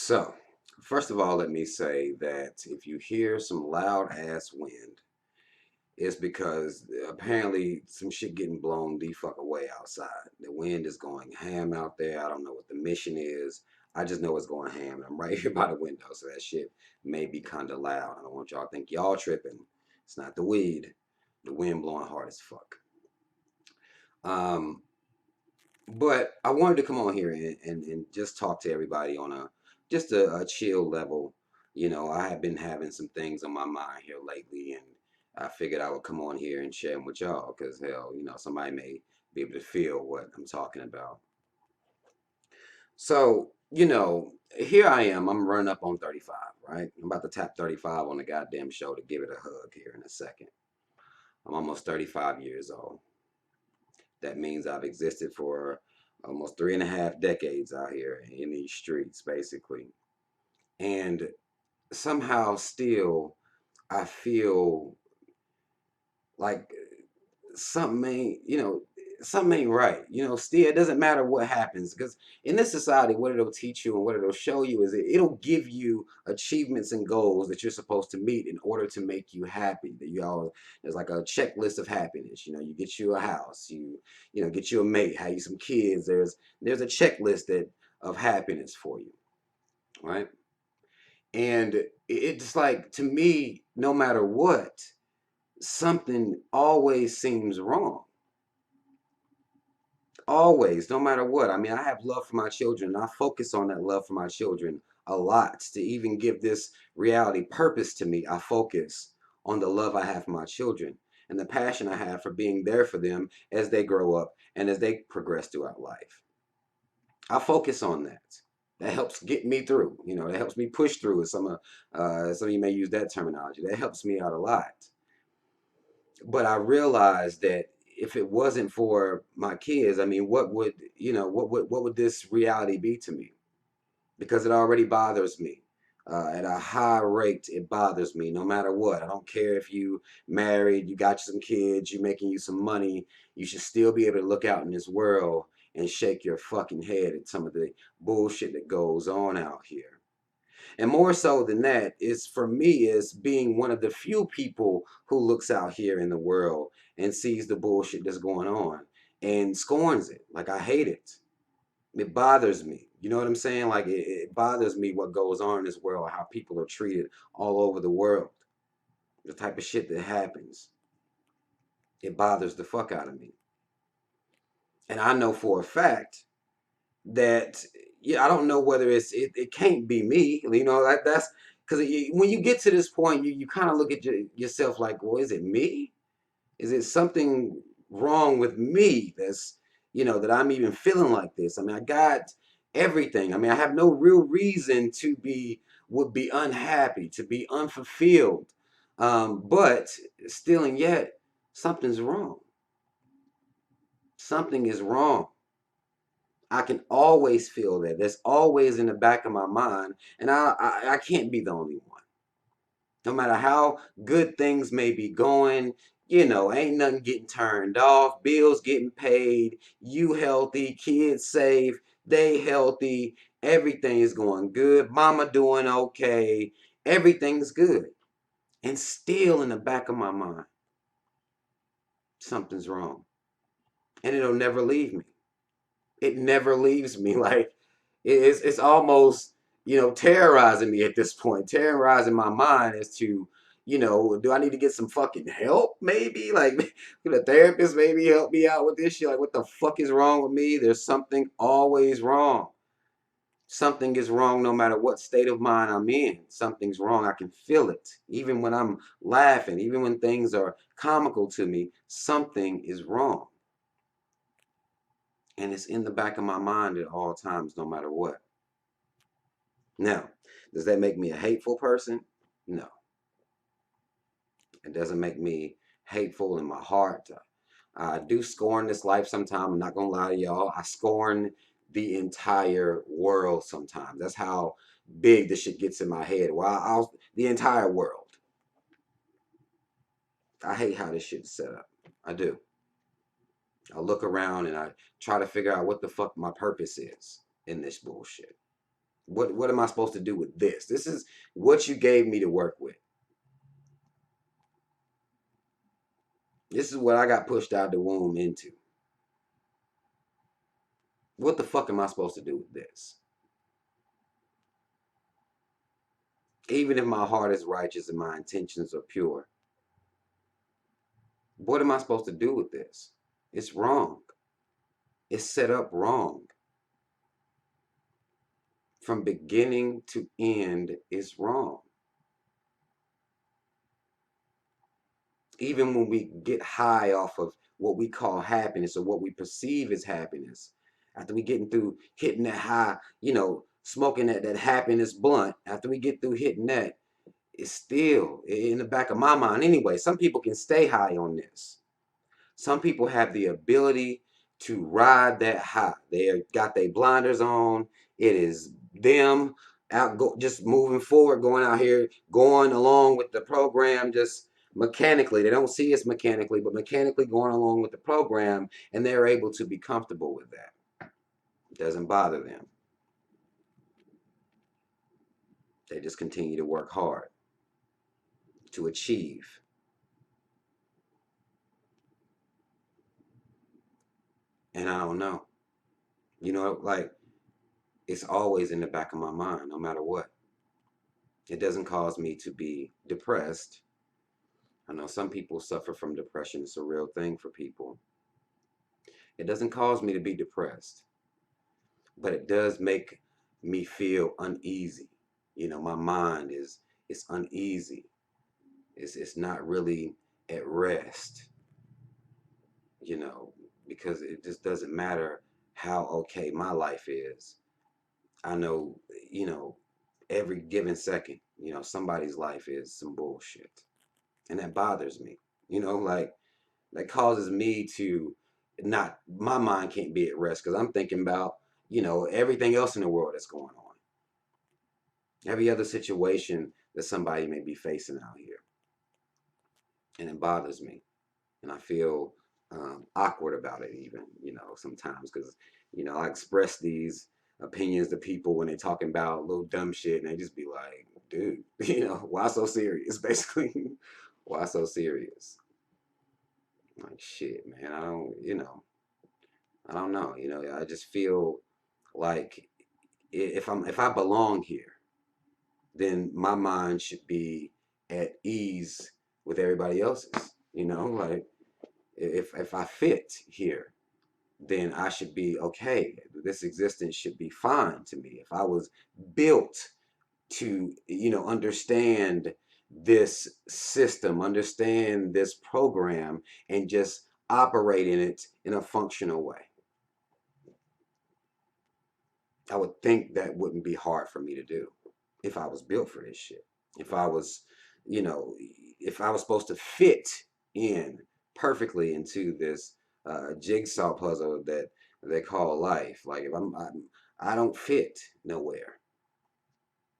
So, first of all, let me say that if you hear some loud ass wind, it's because apparently some shit getting blown the fuck away outside. The wind is going ham out there. I don't know what the mission is. I just know it's going ham. I'm right here by the window, so that shit may be kind of loud. I don't want y'all to think y'all tripping. It's not the weed. The wind blowing hard as fuck. Um, but I wanted to come on here and just talk to everybody on a chill level. You know, I have been having some things on my mind here lately, and I figured I would come on here and share them with y'all because hell, somebody may be able to feel what I'm talking about. So, here I am. I'm running up on 35, right? I'm about to tap 35 on the goddamn show to give it a hug here in a second. I'm almost 35 years old. That means I've existed for almost 3.5 decades out here in these streets, basically. And somehow still, I feel like something ain't, something ain't right. Still, it doesn't matter what happens because in this society, what it'll teach you and what it'll show you is it'll give you achievements and goals that you're supposed to meet in order to make you happy. That you all There's like a checklist of happiness. You get you a house, get you a mate, have you some kids. There's a checklist of happiness for you, right? And it's like to me, no matter what, something always seems wrong. Always, no matter what. I mean, I have love for my children, and I focus on that love for my children a lot. To even give this reality purpose to me, I focus on the love I have for my children and the passion I have for being there for them as they grow up and as they progress throughout life. I focus on that. That helps get me through. That helps me push through. As some of you may use that terminology. That helps me out a lot. But I realized that if it wasn't for my kids, I mean, what would this reality be to me? Because it already bothers me. At a high rate, it bothers me no matter what. I don't care if you married, you got some kids, you making you some money. You should still be able to look out in this world and shake your fucking head at some of the bullshit that goes on out here. And more so than that, is for me is being one of the few people who looks out here in the world and sees the bullshit that's going on and scorns it. Like I hate it. It bothers me. You know what I'm saying? Like it bothers me what goes on in this world, how people are treated all over the world, the type of shit that happens. It bothers the fuck out of me. And I know for a fact that, yeah, I don't know whether it can't be me. That's because when you get to this point, you kind of look at yourself like, well, is it me? Is it something wrong with me that I'm even feeling like this? I mean, I got everything. I mean, I have no real reason to would be unhappy, to be unfulfilled. But still and yet, something's wrong. Something is wrong. I can always feel that. That's always in the back of my mind, and I can't be the only one. No matter how good things may be going, ain't nothing getting turned off, bills getting paid, you healthy, kids safe, they healthy, everything is going good, mama doing okay, everything's good. And still in the back of my mind, something's wrong. And it'll never leave me. It never leaves me. Like it's almost terrorizing me at this point, terrorizing my mind as to do I need to get some fucking help? Maybe like could a therapist maybe help me out with this shit? Like what the fuck is wrong with me? There's something always wrong. Something is wrong no matter what state of mind I'm in. Something's wrong. I can feel it. Even when I'm laughing, even when things are comical to me, something is wrong. And it's in the back of my mind at all times, no matter what. Now, does that make me a hateful person? No. It doesn't make me hateful in my heart. I do scorn this life sometimes. I'm not going to lie to y'all. I scorn the entire world sometimes. That's how big this shit gets in my head. The entire world. I hate how this shit's set up. I do. I look around and I try to figure out what the fuck my purpose is in this bullshit. What am I supposed to do with this? This is what you gave me to work with. This is what I got pushed out the womb into. What the fuck am I supposed to do with this? Even if my heart is righteous and my intentions are pure, what am I supposed to do with this? It's wrong. It's set up wrong. From beginning to end, it's wrong. Even when we get high off of what we call happiness or what we perceive as happiness, after we getting through hitting that high, smoking that happiness blunt, after we get through hitting that, it's still in the back of my mind anyway. Some people can stay high on this. Some people have the ability to ride that high. They got their blinders on. It is them just moving forward, going out here, going along with the program, just mechanically. They don't see us mechanically, but mechanically going along with the program, and they're able to be comfortable with that. It doesn't bother them. They just continue to work hard to achieve. And I don't know. Like it's always in the back of my mind, no matter what. It doesn't cause me to be depressed. I know some people suffer from depression. It's a real thing for people. It doesn't cause me to be depressed, but it does make me feel uneasy. My mind is uneasy. It's not really at rest, you know, because it just doesn't matter how okay my life is. I know, you know, every given second, somebody's life is some bullshit. And that bothers me. Like that causes me to not my mind can't be at rest because I'm thinking about, everything else in the world that's going on. Every other situation that somebody may be facing out here. And it bothers me. And I feel awkward about it even, sometimes because, I express these opinions to people when they're talking about little dumb shit and they just be like, dude, why so serious? Basically, why so serious? Like shit, man. I don't know. I just feel like if I belong here, then my mind should be at ease with everybody else's. Like if I fit here, then I should be okay. This existence should be fine to me. If I was built to, understand this system, understand this program, and just operate in it in a functional way, I would think that wouldn't be hard for me to do if I was built for this shit. If I was, you know, if I was supposed to fit in perfectly into this jigsaw puzzle that they call life. Like if I don't fit nowhere.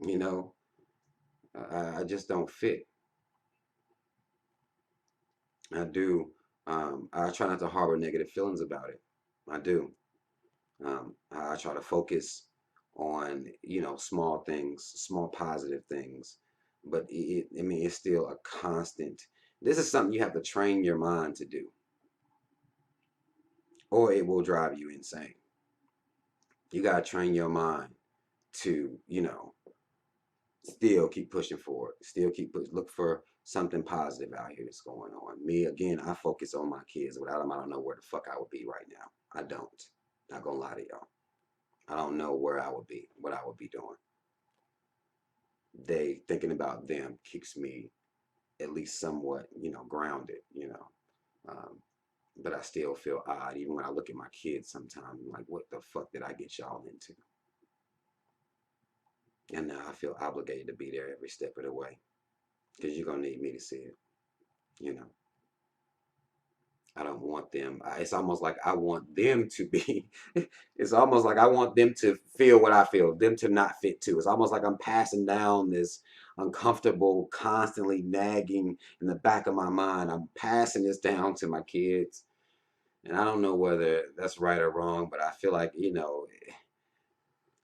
You know, I just don't fit. I do. I try not to harbor negative feelings about it. I do. I try to focus on, small things, small positive things. But I mean, it's still a constant. This is something you have to train your mind to do, or it will drive you insane. You got to train your mind to, still keep pushing forward, still keep look for something positive out here that's going on. Me, again, I focus on my kids. Without them, I don't know where the fuck I would be right now. I don't. Not gonna lie to y'all. I don't know where I would be, what I would be doing. They thinking about them keeps me at least somewhat, grounded, Um, but I still feel odd even when I look at my kids sometimes. I'm like, what the fuck did I get y'all into? And now I feel obligated to be there every step of the way because you're gonna need me to see it. You know, I don't want them. It's almost like I want them to be. It's almost like I want them to feel what I feel. Them to not fit too. It's almost like I'm passing down this uncomfortable, constantly nagging in the back of my mind. I'm passing this down to my kids, and I don't know whether that's right or wrong. But I feel like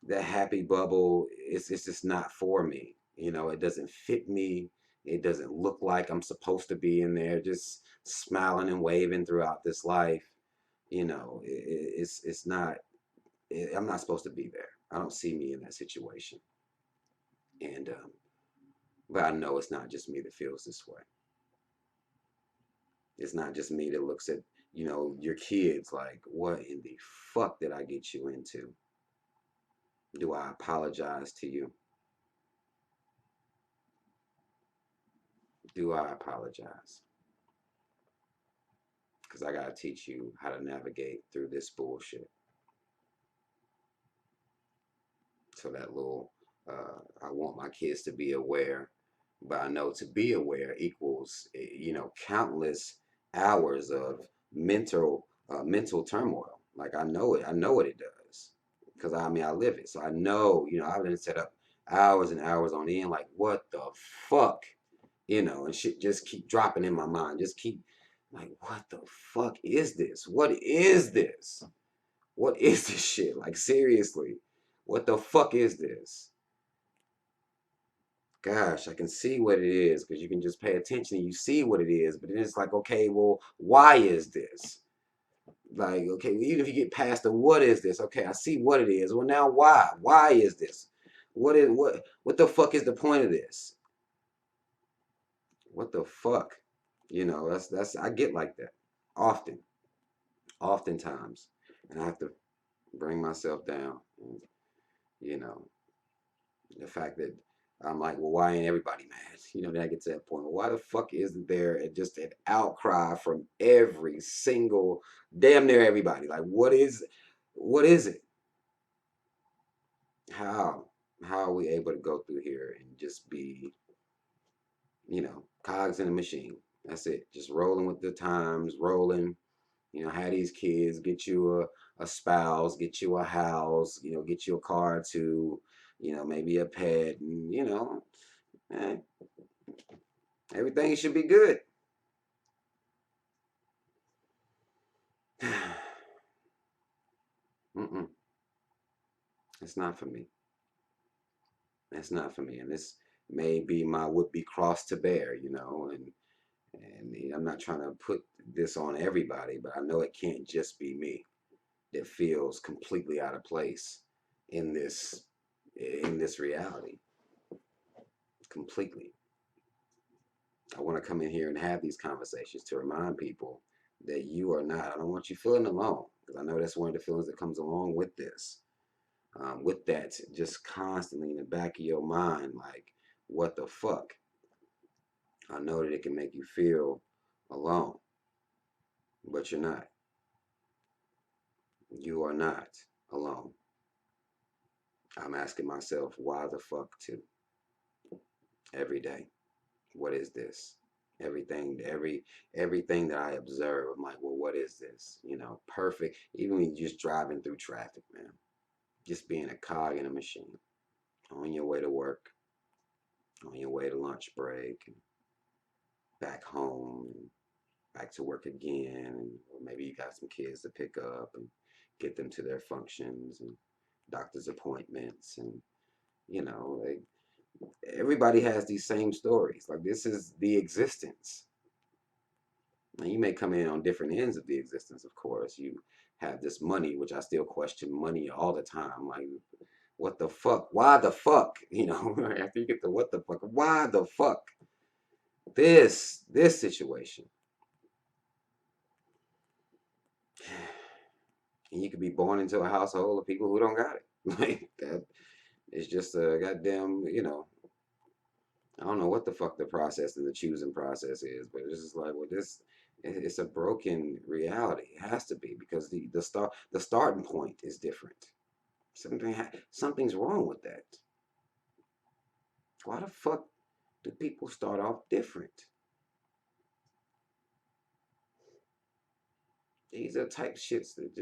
that happy bubble, it's just not for me. It doesn't fit me. It doesn't look like I'm supposed to be in there, just smiling and waving throughout this life. It's not. I'm not supposed to be there. I don't see me in that situation, and but I know it's not just me that feels this way. It's not just me that looks at your kids like, what in the fuck did I get you into? Do I apologize to you? Do I apologize? Because I gotta teach you how to navigate through this bullshit. So that little, I want my kids to be aware, but I know to be aware equals, countless hours of mental turmoil. Like I know it. I know what it does. Because I live it. So I know, I've been set up hours and hours on end. Like what the fuck, and shit just keep dropping in my mind. Just keep like, what the fuck is this? What is this? What is this shit? Like seriously, what the fuck is this? Gosh, I can see what it is because you can just pay attention and you see what it is. But then it's like, okay, well, why is this? Like, okay, even if you get past the what is this? Okay, I see what it is. Well, now why? Why is this? What the fuck is the point of this? What the fuck? That's I get like that often, oftentimes, and I have to bring myself down. And, you know, the fact that I'm like, well, why ain't everybody mad? Then I get to that point. Well, why the fuck isn't there just an outcry from every single, damn near everybody? Like, what is it? How, how are we able to go through here and just be, cogs in a machine? That's it. Just rolling with the times, rolling. Have these kids, get you a spouse, get you a house, get you a car too, maybe a pet, and eh, everything should be good. Mm-mm, it's not for me. It's not for me, and this may be my would-be cross to bear, and I'm not trying to put this on everybody, but I know it can't just be me that feels completely out of place in this reality, completely. I want to come in here and have these conversations to remind people that you are not. I don't want you feeling alone because I know that's one of the feelings that comes along with this. With that, just constantly in the back of your mind, like, what the fuck? I know that it can make you feel alone, but you're not. You are not alone. I'm asking myself, why the fuck too? Every day. What is this? Everything that I observe, I'm like, well, what is this? Perfect. Even when you're just driving through traffic, man, just being a cog in a machine, on your way to work, on your way to lunch break, and back home, and back to work again, and or maybe you got some kids to pick up and get them to their functions and doctor's appointments, and like, everybody has these same stories. Like this is the existence. Now, you may come in on different ends of the existence, of course. You have this money, which I still question money all the time. Like, what the fuck? Why the fuck? After you get the what the fuck, why the fuck? This situation. And you could be born into a household of people who don't got it. Like that. It's just a goddamn, I don't know what the fuck the process and the choosing process is, but it's just like, well, it's a broken reality. It has to be because the starting point is different. Something's wrong with that. Why the fuck do people start off different? These are type shits that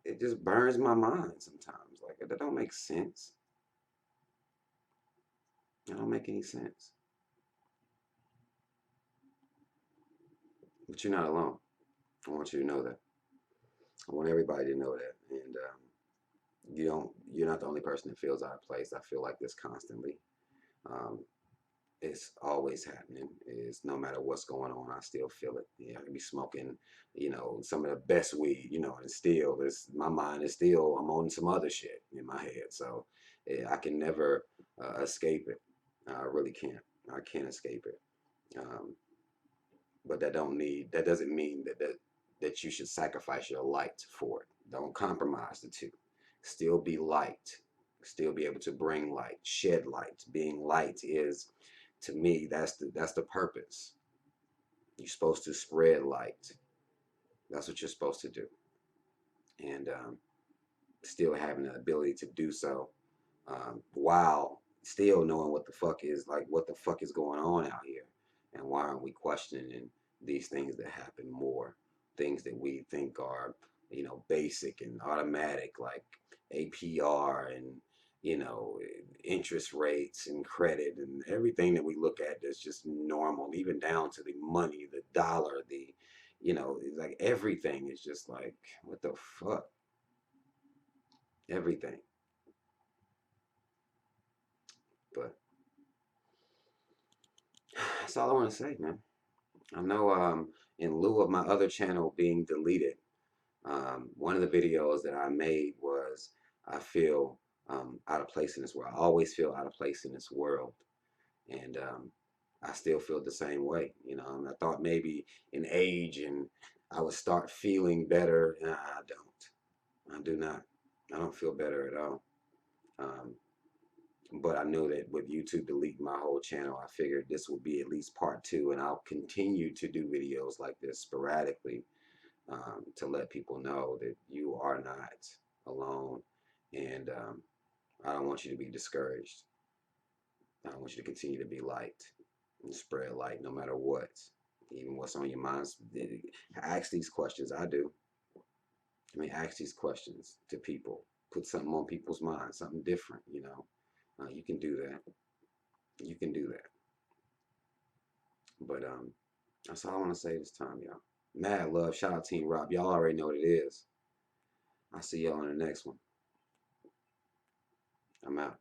it just burns my mind sometimes. Like that don't make sense. It don't make any sense. But you're not alone. I want you to know that. I want everybody to know that. And you don't. you're not the only person that feels out of place. I feel like this constantly. Um, it's always happening. Is no matter what's going on, I still feel it. Yeah, I can be smoking, some of the best weed, and still, my mind is still. I'm on some other shit in my head, so I can never escape it. I really can't. I can't escape it. Um, but that doesn't mean that you should sacrifice your light for it. Don't compromise the two. Still be light. Still be able to bring light, shed light. Being light is, to me, that's the purpose. You're supposed to spread light. That's what you're supposed to do, and still having the ability to do so, while still knowing what the fuck is going on out here, and why aren't we questioning these things that happen more, things that we think are, basic and automatic, like APR and, you know, interest rates and credit and everything that we look at that's just normal, even down to the money, the dollar, it's like everything is just like, what the fuck? Everything. But that's all I want to say, man. I know, in lieu of my other channel being deleted, one of the videos that I made was, I feel out of place in this world. I always feel out of place in this world. And I still feel the same way. And I thought maybe in age and I would start feeling better. And I don't. I do not. I don't feel better at all. Um, but I knew that with YouTube deleting my whole channel, I figured this would be at least part two, and I'll continue to do videos like this sporadically, to let people know that you are not alone, and I don't want you to be discouraged. I want you to continue to be light and spread light no matter what, even what's on your minds. Ask these questions. I do. Ask these questions to people. Put something on people's minds, something different. You can do that. You can do that. But that's all I want to say this time, y'all. Mad love. Shout out Team Rob. Y'all already know what it is. I'll see y'all on the next one. I'm out.